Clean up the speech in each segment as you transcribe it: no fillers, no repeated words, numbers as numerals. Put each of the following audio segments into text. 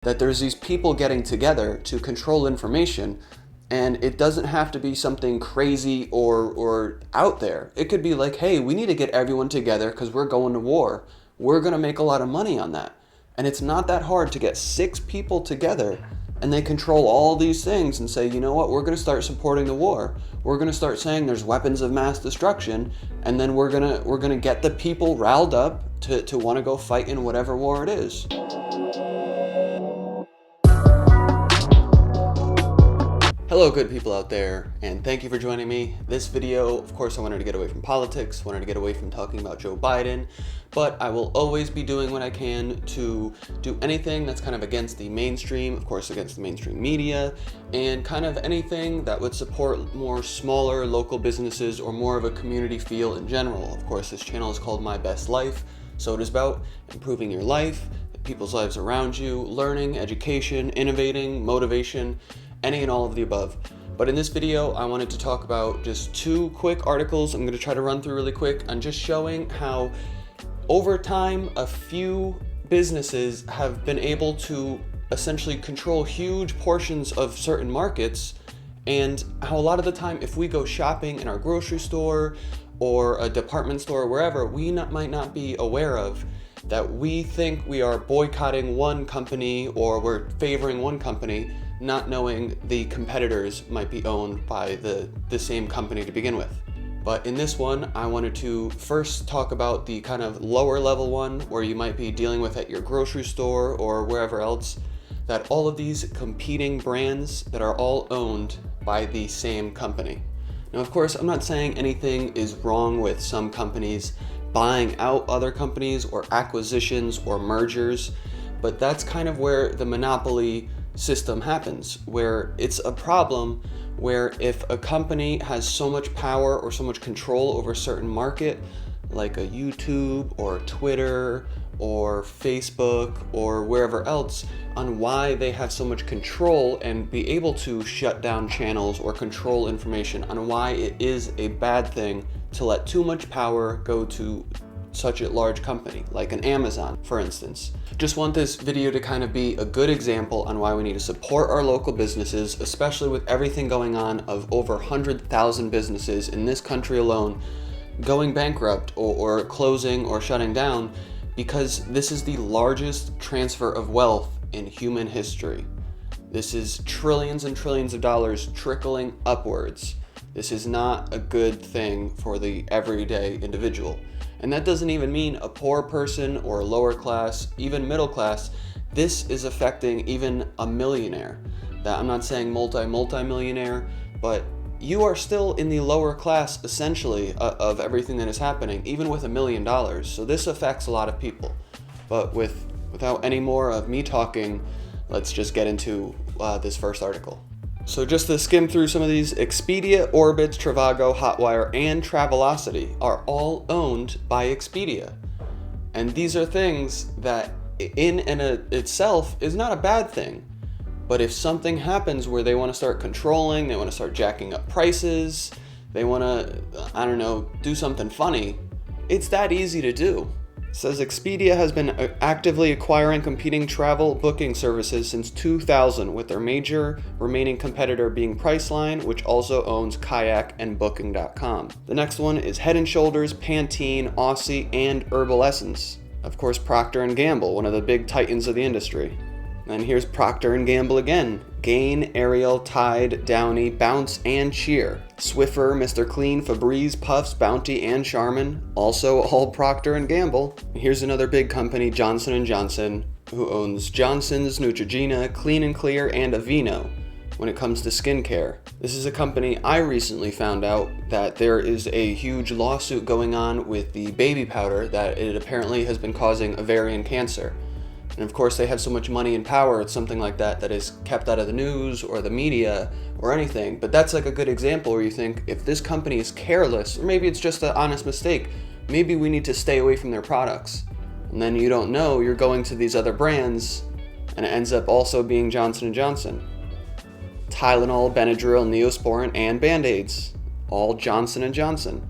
that there's these people getting together to control information, and it doesn't have to be something crazy or out there. It could be like, hey, we need to get everyone together because we're going to war. We're going to make a lot of money on that. And it's not that hard to get 6 people together, and they control all these things and say, you know what, we're going to start supporting the war. We're going to start saying there's weapons of mass destruction, and then we're going to get the people riled up to want to go fight in whatever war it is. Hello, good people out there, and thank you for joining me. This video, of course, I wanted to get away from politics, wanted to get away from talking about Joe Biden, but I will always be doing what I can to do anything that's kind of against the mainstream, of course, against the mainstream media, and kind of anything that would support more smaller local businesses or more of a community feel in general. Of course, this channel is called My Best Life, so it is about improving your life, people's lives around you, learning, education, innovating, motivation, any and all of the above. But in this video, I wanted to talk about just 2 quick articles I'm going to try to run through really quick on just showing how over time a few businesses have been able to essentially control huge portions of certain markets, and how a lot of the time if we go shopping in our grocery store or a department store or wherever, we might not be aware of that we think we are boycotting one company or we're favoring one company, not knowing the competitors might be owned by the same company to begin with. But in this one, I wanted to first talk about the kind of lower level one where you might be dealing with at your grocery store or wherever else, that all of these competing brands that are all owned by the same company. Now, of course, I'm not saying anything is wrong with some companies buying out other companies or acquisitions or mergers, but that's kind of where the monopoly system happens, where it's a problem where if a company has so much power or so much control over a certain market, like a YouTube or Twitter or Facebook or wherever else, on why they have so much control and be able to shut down channels or control information, on why it is a bad thing to let too much power go to such a large company, like an Amazon, for instance. Just want this video to kind of be a good example on why we need to support our local businesses, especially with everything going on of over 100,000 businesses in this country alone going bankrupt or closing or shutting down, because this is the largest transfer of wealth in human history. This is trillions and trillions of dollars trickling upwards. This is not a good thing for the everyday individual. And that doesn't even mean a poor person or a lower class, even middle class. This is affecting even a millionaire. That I'm not saying multi-millionaire, but you are still in the lower class essentially of everything that is happening, even with $1 million. So this affects a lot of people. But without any more of me talking, let's just get into this first article. So just to skim through some of these, Expedia, Orbitz, Trivago, Hotwire, and Travelocity are all owned by Expedia. And these are things that in and itself is not a bad thing. But if something happens where they want to start controlling, they want to start jacking up prices, they want to, I don't know, do something funny, it's that easy to do. It says Expedia has been actively acquiring competing travel booking services since 2000, with their major remaining competitor being Priceline, which also owns Kayak and Booking.com. The next one is Head & Shoulders, Pantene, Aussie, and Herbal Essence. Of course, Procter & Gamble, one of the big titans of the industry. And here's Procter & Gamble again. Gain, Ariel, Tide, Downy, Bounce, and Cheer. Swiffer, Mr. Clean, Febreze, Puffs, Bounty, and Charmin, also all Procter & Gamble. Here's another big company, Johnson & Johnson, who owns Johnson's, Neutrogena, Clean & Clear, and Aveeno when it comes to skincare. This is a company I recently found out that there is a huge lawsuit going on with the baby powder, that it apparently has been causing ovarian cancer. And of course, they have so much money and power, it's something like that that is kept out of the news or the media or anything. But that's like a good example where you think, if this company is careless, or maybe it's just an honest mistake, maybe we need to stay away from their products. And then you don't know, you're going to these other brands, and it ends up also being Johnson & Johnson. Tylenol, Benadryl, Neosporin, and Band-Aids, all Johnson & Johnson.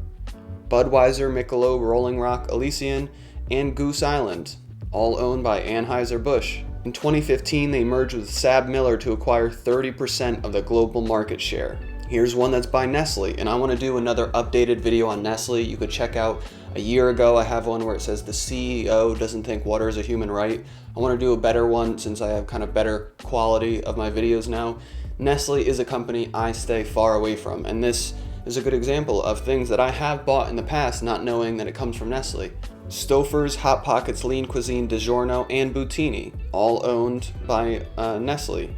Budweiser, Michelob, Rolling Rock, Elysian, and Goose Island, all owned by Anheuser-Busch. In 2015, they merged with SABMiller to acquire 30% of the global market share. Here's one that's by Nestle, and I want to do another updated video on Nestle. You could check out a year ago, I have one where it says the CEO doesn't think water is a human right. I want to do a better one since I have kind of better quality of my videos now. Nestle is a company I stay far away from, and this is a good example of things that I have bought in the past not knowing that it comes from Nestle. Stouffer's, Hot Pockets, Lean Cuisine, DiGiorno, and Boutini, all owned by Nestle.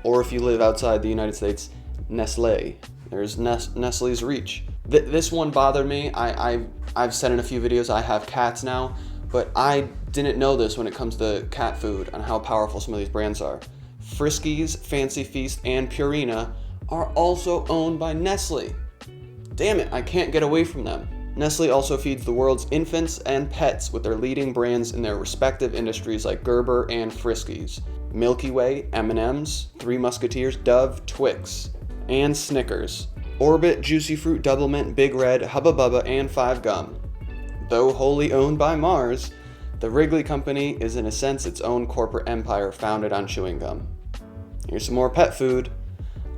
Or if you live outside the United States, Nestle. There's Nestle's Reach. This one bothered me. I've said in a few videos I have cats now, but I didn't know this when it comes to cat food and how powerful some of these brands are. Friskies, Fancy Feast, and Purina are also owned by Nestle. Damn it, I can't get away from them. Nestle also feeds the world's infants and pets with their leading brands in their respective industries like Gerber and Friskies, Milky Way, M&M's, Three Musketeers, Dove, Twix, and Snickers, Orbit, Juicy Fruit, Double Mint, Big Red, Hubba Bubba, and 5 Gum. Though wholly owned by Mars, the Wrigley Company is in a sense its own corporate empire founded on chewing gum. Here's some more pet food.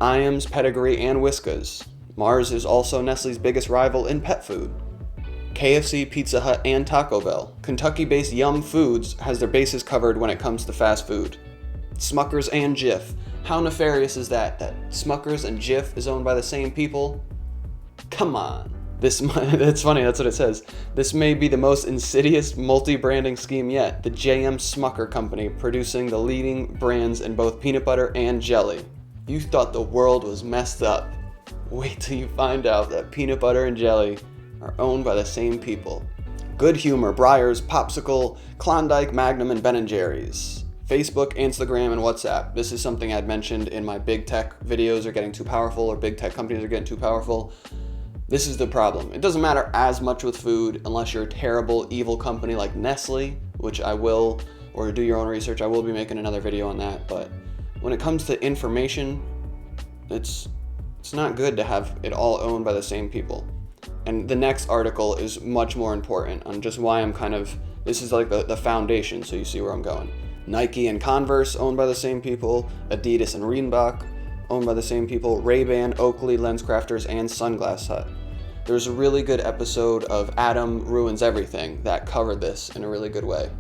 Iams, Pedigree, and Whiskas. Mars is also Nestle's biggest rival in pet food. KFC, Pizza Hut, and Taco Bell. Kentucky-based Yum Foods has their bases covered when it comes to fast food. Smucker's and Jif. How nefarious is that Smucker's and Jif is owned by the same people? Come on. That's funny, that's what it says. This may be the most insidious multi-branding scheme yet. The J.M. Smucker Company, producing the leading brands in both peanut butter and jelly. You thought the world was messed up. Wait till you find out that peanut butter and jelly are owned by the same people. Good Humor, Breyers, Popsicle, Klondike, Magnum, and Ben & Jerry's. Facebook, Instagram, and WhatsApp. This is something I'd mentioned in my big tech videos are getting too powerful, or big tech companies are getting too powerful. This is the problem. It doesn't matter as much with food unless you're a terrible, evil company like Nestle, which I will, or do your own research. I will be making another video on that. But when it comes to information, it's not good to have it all owned by the same people. And the next article is much more important on just why I'm this is like the foundation, so you see where I'm going. Nike and Converse owned by the same people, Adidas and Reebok owned by the same people, Ray-Ban, Oakley, LensCrafters, and Sunglass Hut. There's a really good episode of Adam Ruins Everything that covered this in a really good way.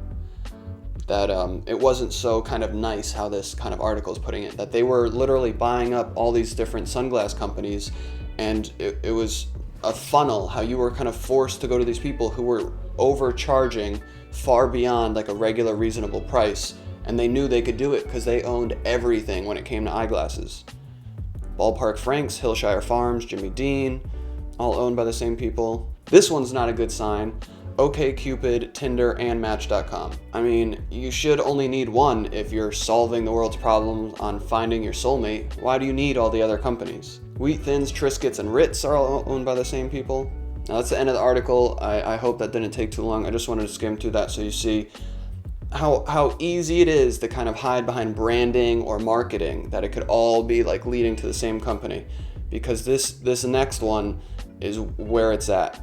That it wasn't so kind of nice how this kind of article is putting it, that they were literally buying up all these different sunglass companies, and it was a funnel, how you were kind of forced to go to these people who were overcharging far beyond like a regular reasonable price, and they knew they could do it because they owned everything when it came to eyeglasses. Ballpark Franks, Hillshire Farms, Jimmy Dean, all owned by the same people. This one's not a good sign. OkCupid, Tinder, and Match.com. I mean, you should only need one if you're solving the world's problems on finding your soulmate. Why do you need all the other companies? Wheat Thins, Triscuits, and Ritz are all owned by the same people. Now that's the end of the article. I hope that didn't take too long. I just wanted to skim through that so you see how easy it is to kind of hide behind branding or marketing, that it could all be like leading to the same company. Because this next one is where it's at.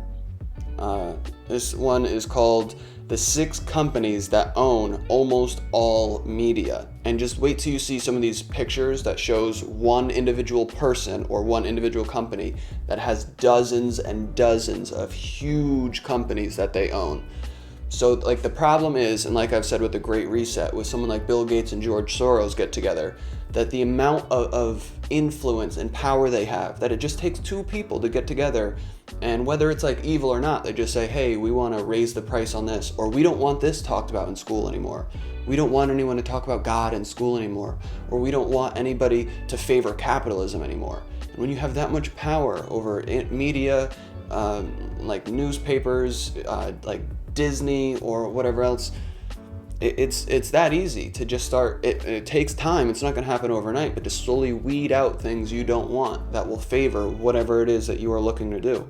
This one is called The 6 Companies That Own Almost All Media. And just wait till you see some of these pictures that shows one individual person or one individual company that has dozens and dozens of huge companies that they own. So like the problem is, and like I've said with the Great Reset, with someone like Bill Gates and George Soros get together, that the amount of influence and power they have, that it just takes 2 people to get together, and whether it's like evil or not, they just say, hey, we want to raise the price on this, or we don't want this talked about in school anymore. We don't want anyone to talk about God in school anymore, or we don't want anybody to favor capitalism anymore. And when you have that much power over media, like newspapers, like Disney or whatever else, it's that easy to just start. It takes time. It's not going to happen overnight, but to slowly weed out things you don't want that will favor whatever it is that you are looking to do.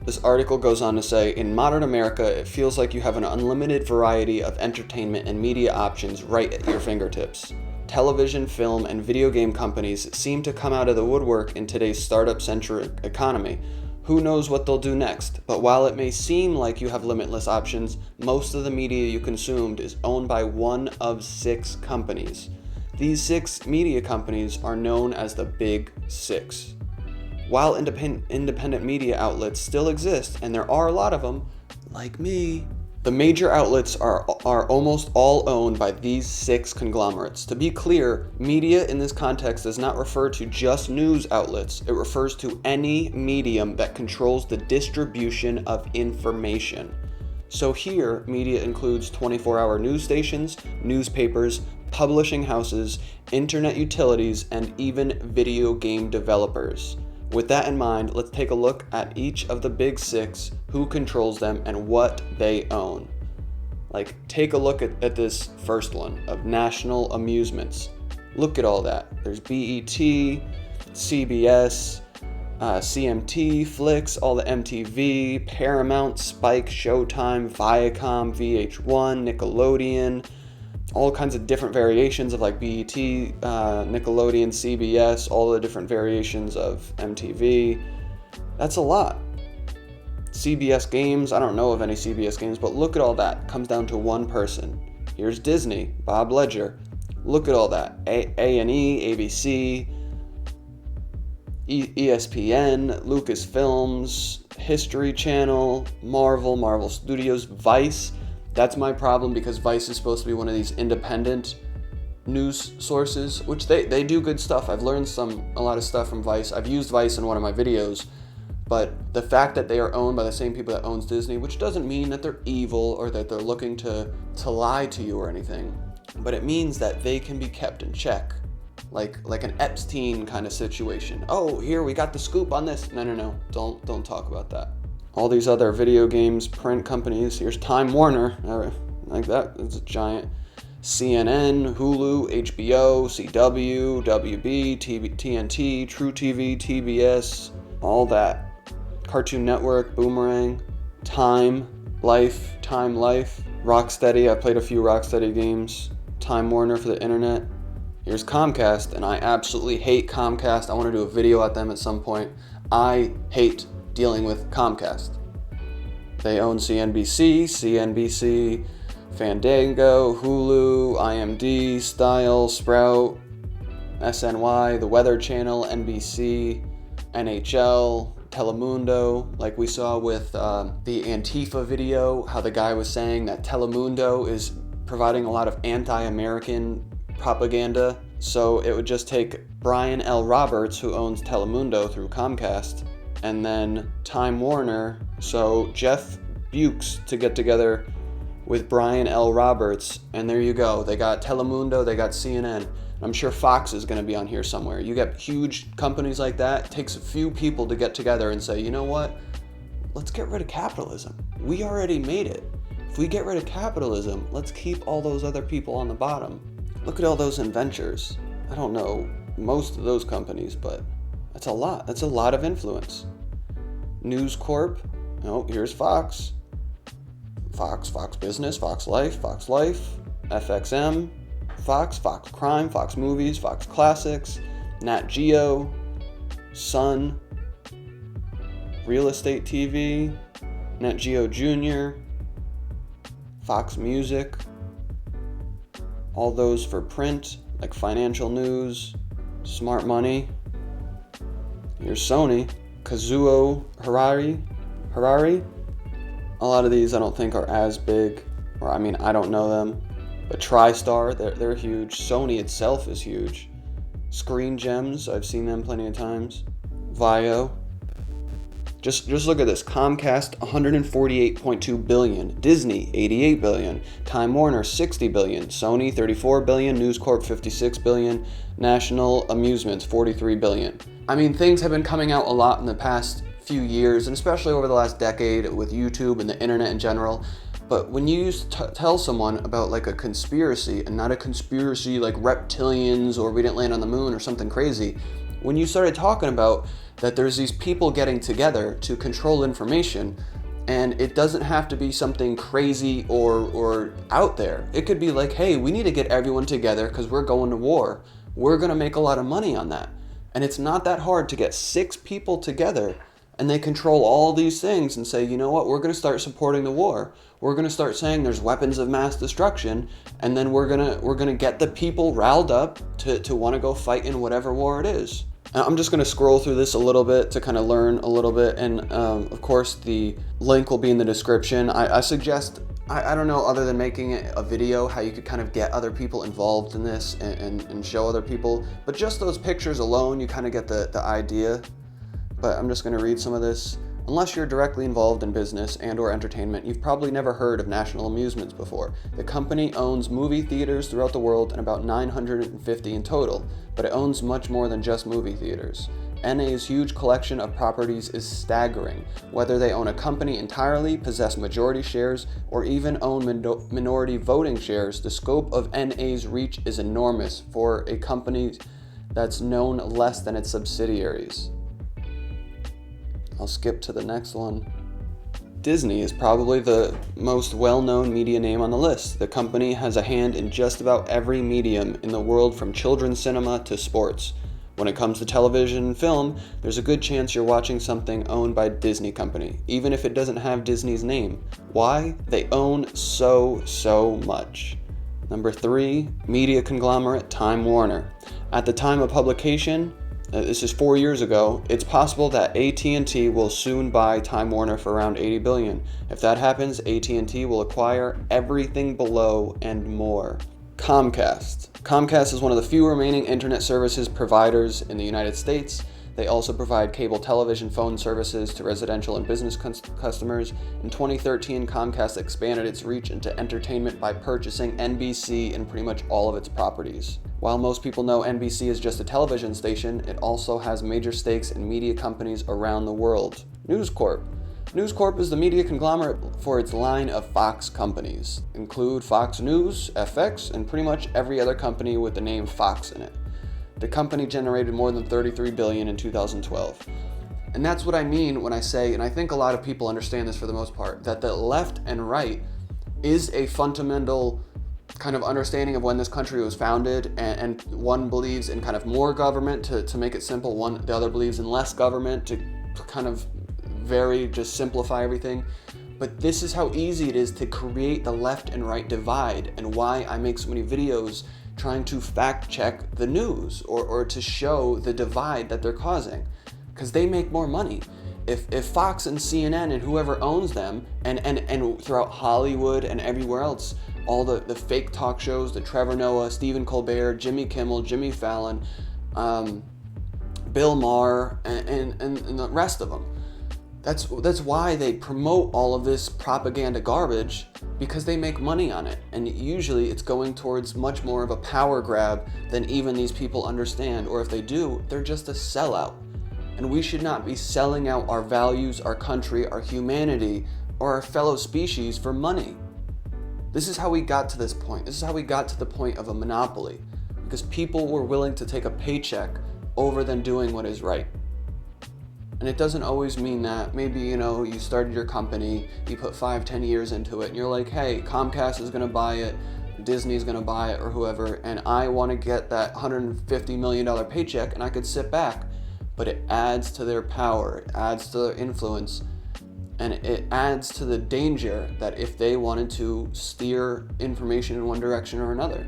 This article goes on to say, in modern America, it feels like you have an unlimited variety of entertainment and media options right at your fingertips. Television, film, and video game companies seem to come out of the woodwork in today's startup-centric economy, Who knows what they'll do next? But while it may seem like you have limitless options, most of the media you consumed is owned by one of 6 companies. These 6 media companies are known as the Big Six. While independent media outlets still exist, and there are a lot of them, like me, the major outlets are almost all owned by these 6 conglomerates. To be clear, media in this context does not refer to just news outlets. It refers to any medium that controls the distribution of information. So here, media includes 24-hour news stations, newspapers, publishing houses, internet utilities, and even video game developers. With that in mind, let's take a look at each of the Big Six, who controls them, and what they own. Like, take a look at this first one of National Amusements. Look at all that. There's BET, CBS, CMT, Flix, all the MTV, Paramount, Spike, Showtime, Viacom, VH1, Nickelodeon, all kinds of different variations of like BET, Nickelodeon, CBS, all the different variations of MTV. That's a lot. CBS Games, I don't know of any CBS Games, but look at all that. It comes down to one person. Here's Disney, Bob Ledger. Look at all that. A&E, ABC, ESPN, Lucasfilms, History Channel, Marvel Studios, Vice. That's my problem, because Vice is supposed to be one of these independent news sources, which they do good stuff. I've learned a lot of stuff from Vice. I've used Vice in one of my videos, but the fact that they are owned by the same people that owns Disney, which doesn't mean that they're evil or that they're looking to lie to you or anything, but it means that they can be kept in check, like an Epstein kind of situation. Oh, here, we got the scoop on this. No, don't talk about that. All these other video games, print companies. Here's Time Warner, like that. It's a giant. CNN, Hulu, HBO, CW, WB, TNT, True TV, TBS, all that. Cartoon Network, Boomerang, Time Life, Rocksteady. I played a few Rocksteady games. Time Warner for the internet. Here's Comcast, and I absolutely hate Comcast. I want to do a video at them at some point. I hate dealing with Comcast. They own CNBC, Fandango, Hulu, IMD, Style, Sprout, SNY, The Weather Channel, NBC, NHL, Telemundo, like we saw with the Antifa video, how the guy was saying that Telemundo is providing a lot of anti-American propaganda. So it would just take Brian L. Roberts, who owns Telemundo through Comcast, and then Time Warner, so Jeff Bukes, to get together with Brian L. Roberts, and there you go. They got Telemundo, they got CNN. I'm sure Fox is going to be on here somewhere. You get huge companies like that. It takes a few people to get together and say, you know what? Let's get rid of capitalism. We already made it. If we get rid of capitalism, let's keep all those other people on the bottom. Look at all those inventors. I don't know most of those companies, but that's a lot. That's a lot of influence. News Corp. Oh, here's Fox. Fox Business, Fox Life, FXM, Fox Crime, Fox Movies, Fox Classics, Nat Geo, Sun, Real Estate TV, Nat Geo Jr., Fox Music, all those for print, like financial news, Smart Money. Here's Sony, Kazuo Harari. A lot of these I don't think are as big, or I mean, I don't know them, but TriStar, they're huge. Sony itself is huge. Screen Gems, I've seen them plenty of times. Vio. Just look at this. Comcast, 148.2 billion. Disney, 88 billion. Time Warner, 60 billion. Sony, 34 billion. News Corp, 56 billion. National Amusements, 43 billion. I mean, things have been coming out a lot in the past few years, and especially over the last decade with YouTube and the internet in general. But when you tell someone about like a conspiracy, and not a conspiracy like reptilians or we didn't land on the moon or something crazy, when you started talking about that there's these people getting together to control information, and it doesn't have to be something crazy or out there. It could be like, hey, we need to get everyone together because we're going to war. We're going to make a lot of money on that. And it's not that hard to get 6 people together And they control all these things and say, you know what, we're going to start supporting the war. We're going to start saying there's weapons of mass destruction, and then we're going to get the people riled up to want to go fight in whatever war it is. I'm just going to scroll through this a little bit to kind of learn a little bit, and of course the link will be in the description. I suggest, I don't know, other than making it a video, how you could kind of get other people involved in this and show other people, but just those pictures alone, you kind of get the idea. But I'm just going to read some of this. Unless you're directly involved in business and or entertainment, you've probably never heard of National Amusements before. The company owns movie theaters throughout the world, and about 950 in total, but it owns much more than just movie theaters. NA's huge collection of properties is staggering. Whether they own a company entirely, possess majority shares, or even own minority voting shares, the scope of NA's reach is enormous for a company that's known less than its subsidiaries. I'll skip to the next one. Disney is probably the most well-known media name on the list. The company has a hand in just about every medium in the world, from children's cinema to sports. When it comes to television and film, there's a good chance you're watching something owned by Disney Company, even if it doesn't have Disney's name. Why? They own so much. Number 3, media conglomerate Time Warner. At the time of publication, this is 4 years ago, it's possible that AT&T will soon buy Time Warner for around $80 billion. If that happens, AT&T will acquire everything below and more. Comcast. Comcast is one of the few remaining internet services providers in the United States. They also provide cable television phone services to residential and business customers. In 2013, Comcast expanded its reach into entertainment by purchasing NBC and pretty much all of its properties. While most people know NBC is just a television station, it also has major stakes in media companies around the world. News Corp. News Corp is the media conglomerate for its line of Fox companies, include Fox News, FX, and pretty much every other company with the name Fox in it. The company generated more than $33 billion in 2012. And that's what I mean when I say, and I think a lot of people understand this for the most part, that the left and right is a fundamental kind of understanding of when this country was founded, and one believes in kind of more government to make it simple, the other believes in less government to kind of just simplify everything. But this is how easy it is to create the left and right divide, and why I make so many videos trying to fact check the news or to show the divide that they're causing, because they make more money. If Fox and CNN and whoever owns them and throughout Hollywood and everywhere else, all the fake talk shows, the Trevor Noah, Stephen Colbert, Jimmy Kimmel, Jimmy Fallon, Bill Maher, and the rest of them, that's why they promote all of this propaganda garbage, because they make money on it. And usually it's going towards much more of a power grab than even these people understand, or if they do, they're just a sellout. And we should not be selling out our values, our country, our humanity, or our fellow species for money. This is how we got to this point. This is how we got to the point of a monopoly, because people were willing to take a paycheck over than doing what is right. And it doesn't always mean that. Maybe, you started your company, you put 5-10 years into it, and you're like, hey, Comcast is gonna buy it, Disney's gonna buy it, or whoever, and I wanna get that $150 million paycheck, and I could sit back. But it adds to their power, it adds to their influence, and it adds to the danger that if they wanted to steer information in one direction or another.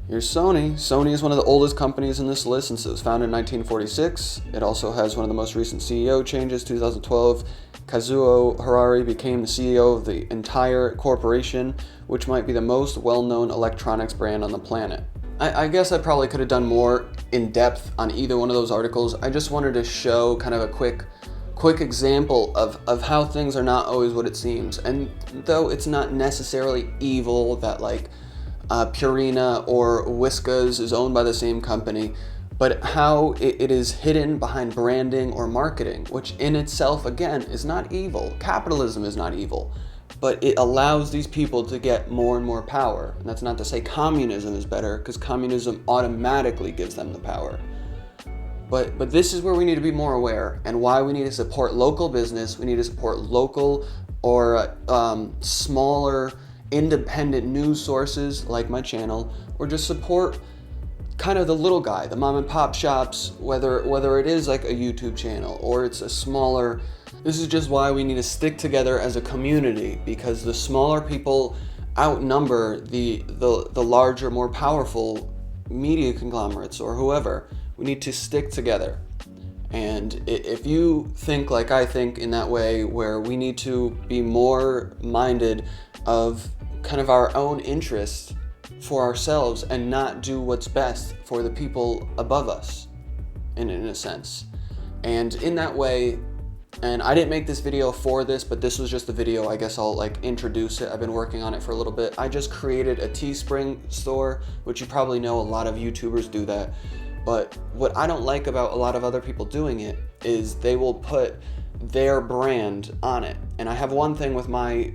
Here's Sony. Sony is one of the oldest companies in this list since it was founded in 1946. It also has one of the most recent CEO changes, 2012. Kazuo Harari became the CEO of the entire corporation, which might be the most well-known electronics brand on the planet. I guess I probably could have done more in depth on either one of those articles. I just wanted to show kind of a quick example of how things are not always what it seems. And though it's not necessarily evil that like Purina or Whiskas is owned by the same company, but how it is hidden behind branding or marketing, which in itself, again, is not evil. Capitalism is not evil, but it allows these people to get more and more power. And that's not to say communism is better, because communism automatically gives them the power. But this is where we need to be more aware, and why we need to support local business. We need to support local or smaller independent news sources like my channel, or just support kind of the little guy, the mom and pop shops, whether it is like a YouTube channel or it's a smaller. This is just why we need to stick together as a community, because the smaller people outnumber the larger, more powerful media conglomerates or whoever. We need to stick together. And if you think like I think in that way, where we need to be more minded of kind of our own interests for ourselves and not do what's best for the people above us, in a sense. And in that way, and I didn't make this video for this, but this was just a video, I guess I'll like introduce it. I've been working on it for a little bit. I just created a Teespring store, which you probably know a lot of YouTubers do that. But what I don't like about a lot of other people doing it is they will put their brand on it. And I have one thing with my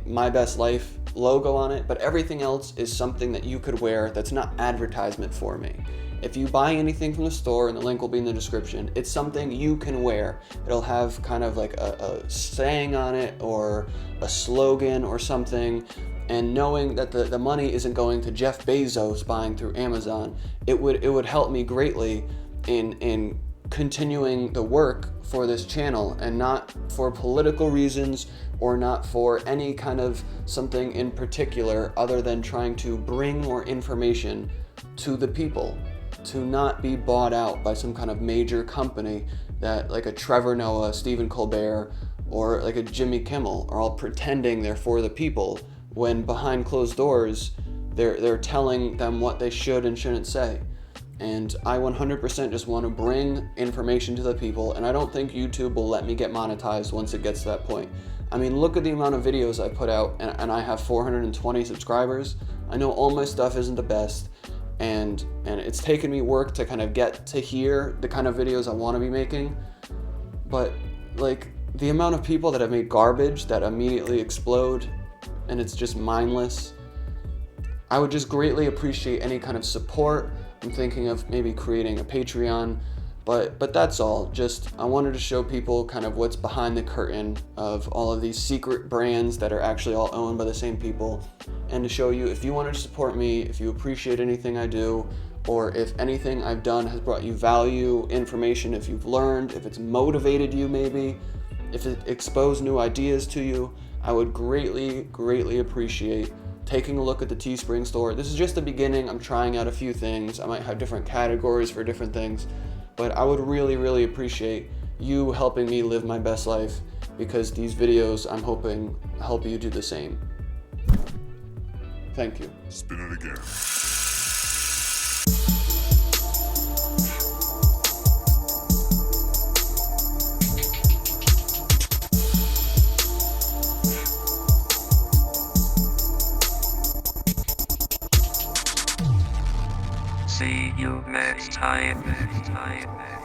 My Best Life logo on it, but everything else is something that you could wear that's not advertisement for me. If you buy anything from the store, and the link will be in the description, it's something you can wear. It'll have kind of like a saying on it or a slogan or something. And knowing that the money isn't going to Jeff Bezos buying through Amazon, it would help me greatly in continuing the work for this channel, and not for political reasons or not for any kind of something in particular other than trying to bring more information to the people, to not be bought out by some kind of major company that like a Trevor Noah, Stephen Colbert, or like a Jimmy Kimmel are all pretending they're for the people, when behind closed doors they're telling them what they should and shouldn't say. And I 100% just want to bring information to the people, and I don't think YouTube will let me get monetized once it gets to that point. I mean, look at the amount of videos I put out, and I have 420 subscribers. I know all my stuff isn't the best, and it's taken me work to kind of get to here the kind of videos I want to be making. But like the amount of people that have made garbage that immediately explode and it's just mindless, I would just greatly appreciate any kind of support. I'm thinking of maybe creating a Patreon, but that's all. Just I wanted to show people kind of what's behind the curtain of all of these secret brands that are actually all owned by the same people, and to show you, if you wanted to support me, if you appreciate anything I do, or if anything I've done has brought you value, information, if you've learned, if it's motivated you maybe, if it exposed new ideas to you, I would greatly, greatly appreciate taking a look at the Teespring store. This is just the beginning. I'm trying out a few things. I might have different categories for different things, but I would really, really appreciate you helping me live my best life, because these videos, I'm hoping, help you do the same. Thank you. Spin it again. See you next time.